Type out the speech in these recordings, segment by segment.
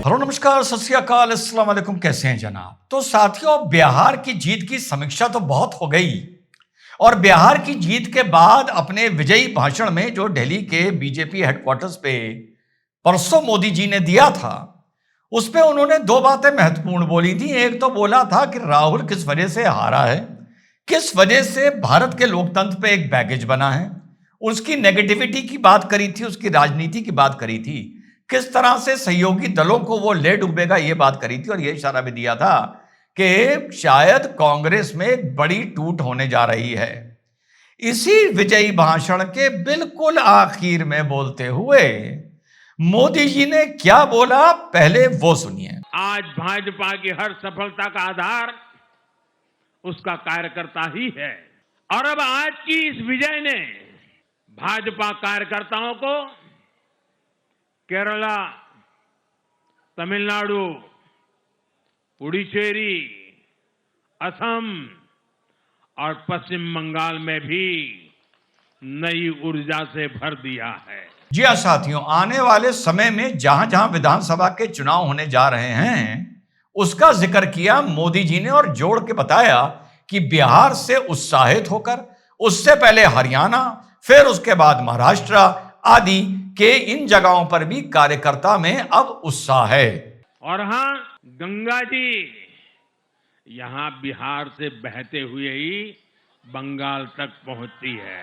Hello नमस्कार सत श्री अकाल अस्सलाम वालेकुम। कैसे हैं जनाब? तो साथियों, बिहार की जीत की समीक्षा तो बहुत हो गई और बिहार की जीत के बाद अपने विजयी भाषण में जो दिल्ली के बीजेपी हेडक्वार्टर्स पे परसों मोदी जी ने दिया था, उस पे उन्होंने दो बातें महत्वपूर्ण बोली थी। एक तो बोला था कि राहुल किस वजह से हारा है, किस वजह से भारत के लोकतंत्र पे एक बैगेज बना है, उसकी नेगेटिविटी की बात करी थी, उसकी राजनीति की बात करी थी, किस तरह से सहयोगी दलों को वो ले डूबेगा ये बात करी थी और ये इशारा भी दिया था कि शायद कांग्रेस में एक बड़ी टूट होने जा रही है। इसी विजयी भाषण के बिल्कुल आखिर में बोलते हुए मोदी जी ने क्या बोला, पहले वो सुनिए। आज भाजपा की हर सफलता का आधार उसका कार्यकर्ता ही है और अब आज की इस विजय ने भाजपा कार्यकर्ताओं को केरला, तमिलनाडु, पुडुचेरी, असम और पश्चिम बंगाल में भी नई ऊर्जा से भर दिया है। जी हाँ साथियों, आने वाले समय में जहां जहां विधानसभा के चुनाव होने जा रहे हैं उसका जिक्र किया मोदी जी ने और जोड़ के बताया कि बिहार से उत्साहित होकर उससे पहले हरियाणा, फिर उसके बाद महाराष्ट्र आदि के इन जगहों पर भी कार्यकर्ता में अब उत्साह है। और हाँ, गंगा जी यहां बिहार से बहते हुए ही बंगाल तक पहुंचती है।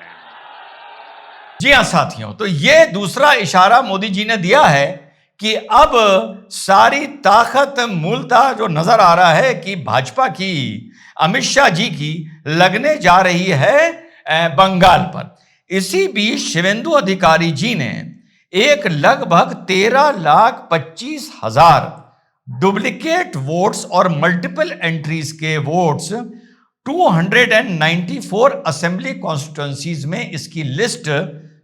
जी हाँ साथियों, तो ये दूसरा इशारा मोदी जी ने दिया है कि अब सारी ताकत मूलतः जो नजर आ रहा है कि भाजपा की, अमित शाह जी की लगने जा रही है बंगाल पर। इसी बीच शिवेंदु अधिकारी जी ने एक लगभग 13,25,000 डुप्लीकेट वोट्स और मल्टीपल एंट्रीज के वोट्स 294 असेंबली कॉन्स्टिट्यूएंसीज में इसकी लिस्ट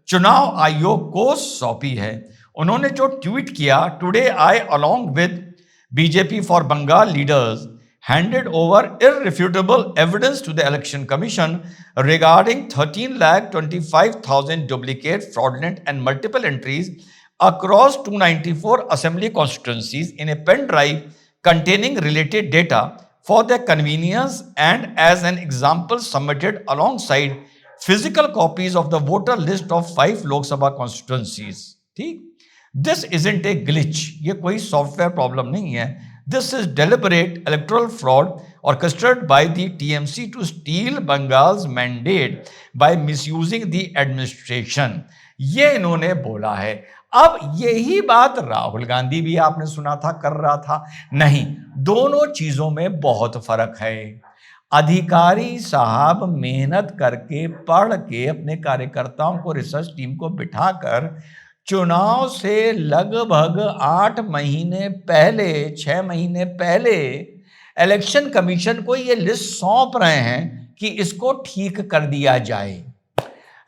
चुनाव आयोग को सौंपी है। उन्होंने जो ट्वीट किया, today I along with BJP four Bengal leaders handed over irrefutable evidence to the election commission regarding 13,25,000 duplicate, fraudulent and multiple entries across 294 assembly constituencies in a pen drive containing related data for their convenience and as an example submitted alongside physical copies of the voter list of 5 Lok Sabha constituencies. ठीक, this isn't A glitch, ये कोई software problem नहीं है। This is deliberate electoral fraud orchestrated by the TMC to steal Bengal's mandate by misusing the administration, ये इन्होंने बोला है। अब यही बात राहुल गांधी भी आपने सुना था कर रहा था। नहीं, दोनों चीजों में बहुत फर्क है। अधिकारी साहब मेहनत करके पढ़ के अपने कार्यकर्ताओं को, रिसर्च टीम को बिठाकर चुनाव से लगभग 8 महीने पहले, 6 महीने पहले इलेक्शन कमीशन को ये लिस्ट सौंप रहे हैं कि इसको ठीक कर दिया जाए।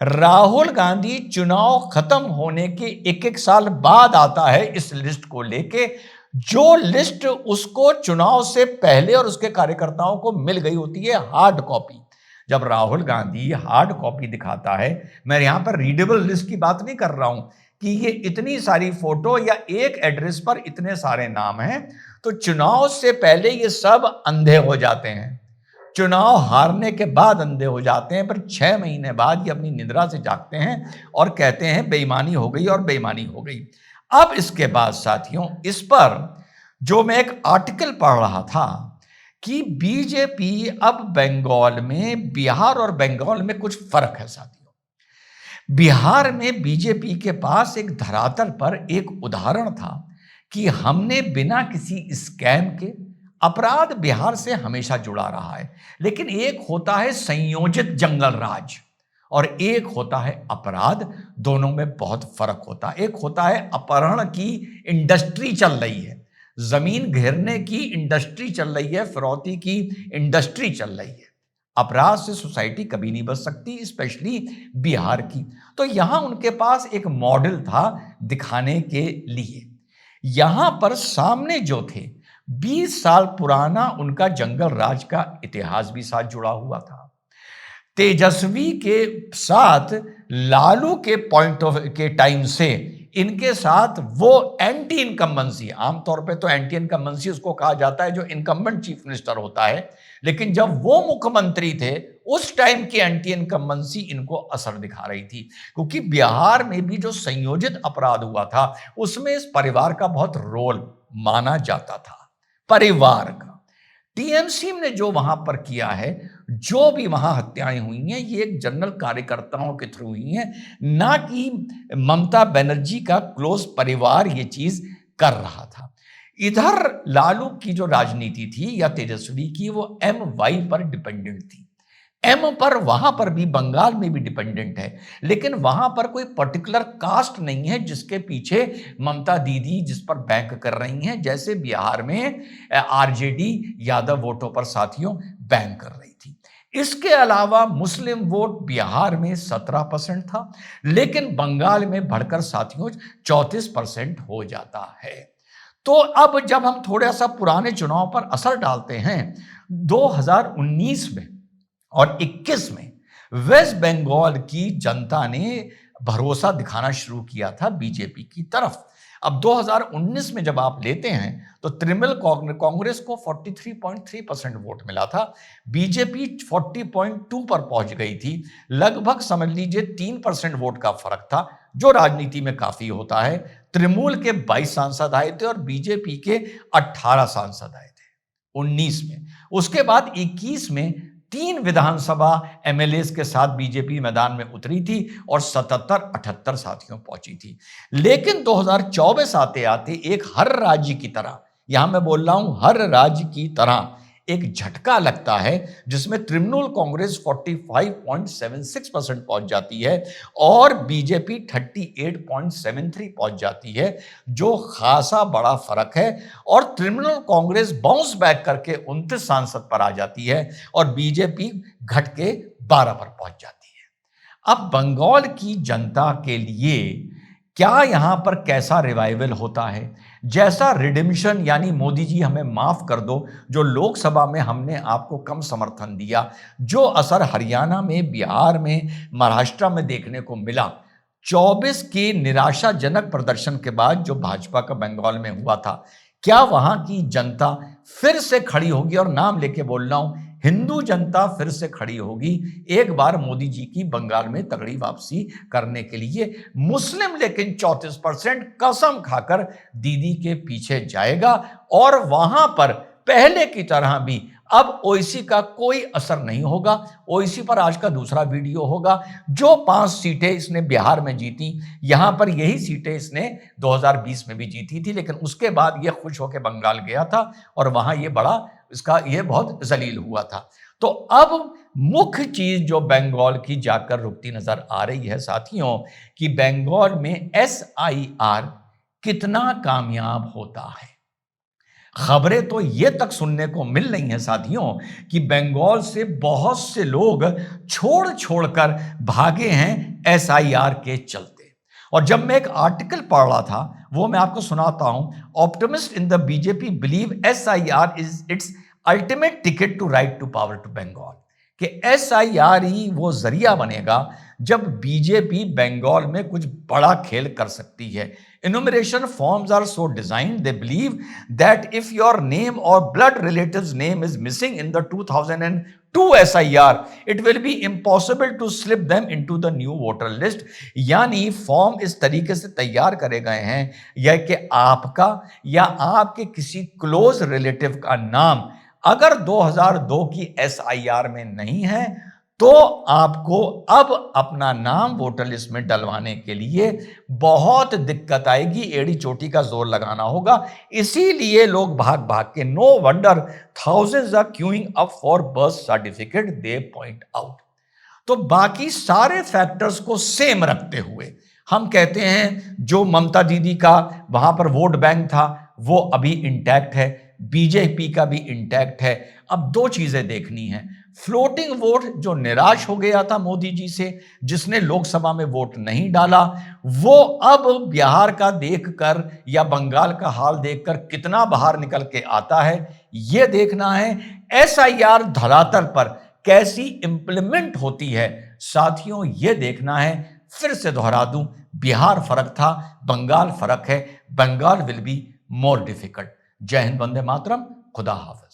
राहुल गांधी चुनाव खत्म होने के एक साल बाद आता है इस लिस्ट को लेके, जो लिस्ट उसको चुनाव से पहले और उसके कार्यकर्ताओं को मिल गई होती है हार्ड कॉपी। जब राहुल गांधी हार्ड कॉपी दिखाता है, मैं यहां पर रीडेबल लिस्ट की बात नहीं कर रहा हूं कि ये इतनी सारी फोटो या एक एड्रेस पर इतने सारे नाम हैं, तो चुनाव से पहले ये सब अंधे हो जाते हैं, चुनाव हारने के बाद अंधे हो जाते हैं, पर 6 महीने बाद ये अपनी निद्रा से जागते हैं और कहते हैं बेईमानी हो गई और बेईमानी हो गई। अब इसके बाद साथियों, इस पर जो मैं एक आर्टिकल पढ़ रहा था कि बीजेपी अब बंगाल में, बिहार और बंगाल में कुछ फर्क है साथियों। बिहार में बीजेपी के पास एक धरातल पर एक उदाहरण था कि हमने बिना किसी स्कैम के, अपराध बिहार से हमेशा जुड़ा रहा है, लेकिन एक होता है संयोजित जंगल राज और एक होता है अपराध, दोनों में बहुत फर्क होता है। एक होता है अपहरण की इंडस्ट्री चल रही है, जमीन घेरने की इंडस्ट्री चल रही है, फिरौती की इंडस्ट्री चल रही है। अपराध से सोसाइटी कभी नहीं बच सकती, स्पेशली बिहार की। तो यहां उनके पास एक मॉडल था दिखाने के लिए। यहां पर सामने जो थे 20 साल पुराना उनका जंगल राज का इतिहास भी साथ जुड़ा हुआ था। तेजस्वी के साथ लालू के पॉइंट ऑफ के टाइम से इनके साथ वो एंटी इनकम्बेंसी, आमतौर पे तो एंटी इनकम्बेंसी उसको कहा जाता है जो इनकम्बेंट चीफ मिनिस्टर होता है, लेकिन जब वो मुख्यमंत्री थे उस टाइम की एंटी इनकम्बेंसी इनको असर दिखा रही थी, क्योंकि बिहार में भी जो संयोजित अपराध हुआ था उसमें इस परिवार का बहुत रोल माना जाता था। परिवार का टीएमसी ने जो वहां पर किया है, जो भी वहां हत्याएं हुई हैं, ये एक जनरल कार्यकर्ताओं के थ्रू हुई हैं, ना कि ममता बनर्जी का क्लोज परिवार ये चीज कर रहा था। इधर लालू की जो राजनीति थी या तेजस्वी की, वो MY पर डिपेंडेंट थी। एम पर वहां पर भी, बंगाल में भी डिपेंडेंट है, लेकिन वहां पर कोई पर्टिकुलर कास्ट नहीं है जिसके पीछे ममता दीदी जिस पर बैंक कर रही हैं, जैसे बिहार में आरजेडी यादव वोटों पर साथियों बैंक कर रही थी। इसके अलावा मुस्लिम वोट बिहार में 17% था, लेकिन बंगाल में बढ़कर साथियों 34% हो जाता है। तो अब जब हम थोड़ा सा पुराने चुनाव पर असर डालते हैं, 2019 में और 21 में वेस्ट बंगाल की जनता ने भरोसा दिखाना शुरू किया था बीजेपी की तरफ। अब 2019 में जब आप लेते हैं तो तृणमूल कांग्रेस को 43.3% वोट मिला था, बीजेपी 40.2 पर पहुंच गई थी। लगभग समझ लीजिए 3% वोट का फर्क था, जो राजनीति में काफी होता है। तृणमूल के 22 सांसद आए थे और बीजेपी के 18 सांसद आए थे 19 में। उसके बाद 21 में 3 विधानसभा एमएलए के साथ बीजेपी मैदान में उतरी थी और 77-78 साथियों पहुंची थी। लेकिन 2024 आते आते एक हर राज्य की तरह, यहां मैं बोल रहा हूं हर राज्य की तरह, एक झटका लगता है जिसमें तृणमूल कांग्रेस 45.76% पहुंच जाती है और बीजेपी 38.73 पहुंच जाती है, जो खासा बड़ा फर्क है। और तृणमूल कांग्रेस बाउंस बैक करके 29 सांसद पर आ जाती है और बीजेपी घट के 12 पर पहुंच जाती है। अब बंगाल की जनता के लिए क्या यहां पर कैसा रिवाइवल होता है? जैसा रिडिम्शन, यानी मोदी जी हमें माफ कर दो, जो लोकसभा में हमने आपको कम समर्थन दिया, जो असर हरियाणा में, बिहार में, महाराष्ट्र में देखने को मिला, 24 के निराशाजनक प्रदर्शन के बाद जो भाजपा का बंगाल में हुआ था, क्या वहां की जनता फिर से खड़ी होगी? और नाम लेके बोल रहा हूं, हिंदू जनता फिर से खड़ी होगी एक बार मोदी जी की बंगाल में तगड़ी वापसी करने के लिए। मुस्लिम लेकिन 34% कसम खाकर दीदी के पीछे जाएगा और वहां पर पहले की तरह भी अब ओवैसी का कोई असर नहीं होगा। ओवैसी पर आज का दूसरा वीडियो होगा। जो 5 सीटें इसने बिहार में जीती, यहां पर यही सीटें इसने 2020 में भी जीती थी, लेकिन उसके बाद यह खुश होकर बंगाल गया था और वहां यह बड़ा इसका ये बहुत जलील हुआ था। तो अब मुख्य चीज जो बंगाल की जाकर रुकती नजर आ रही है साथियों, कि बंगाल में SIR कितना कामयाब होता है। खबरें तो ये तक सुनने को मिल रही हैं साथियों कि बंगाल से बहुत से लोग छोड़ छोड़कर भागे हैं SIR के चलते। और जब मैं एक आर्टिकल पढ़ रहा था, वो मैं आपको सुनाता हूं। Optimist in the BJP believe SIR is its ultimate ticket to ride to power to Bengal, कि SIR ही वो जरिया बनेगा जब बीजेपी बंगाल में कुछ बड़ा खेल कर सकती है। Enumeration forms are so designed, they believe that if your name or blood relative's name is missing in the 2002 SIR, it will be impossible to slip them into the new voter list। यानी form इस तरीके से तैयार करे गए हैं या कि आपका या आपके किसी क्लोज रिलेटिव का नाम अगर 2002 की SIR में नहीं है तो आपको अब अपना नाम वोटर लिस्ट में डलवाने के लिए बहुत दिक्कत आएगी, एड़ी चोटी का जोर लगाना होगा। इसीलिए लोग भाग भाग के, no wonder thousands are queuing up for birth certificate, they point out. तो बाकी सारे फैक्टर्स को सेम रखते हुए हम कहते हैं जो ममता दीदी का वहां पर वोट बैंक था वो अभी इंटैक्ट है, बीजेपी का भी इंटैक्ट है। अब 2 चीजें देखनी है। फ्लोटिंग वोट जो निराश हो गया था मोदी जी से, जिसने लोकसभा में वोट नहीं डाला, वो अब बिहार का देखकर या बंगाल का हाल देखकर कितना बाहर निकल के आता है, यह देखना है। SIR धरातल पर कैसी इंप्लीमेंट होती है साथियों, यह देखना है। फिर से दोहरा दूं, बिहार फर्क था, बंगाल फर्क है, Bengal will be more difficult. जय हिंद, वंदे मातरम, खुदा हाफिज।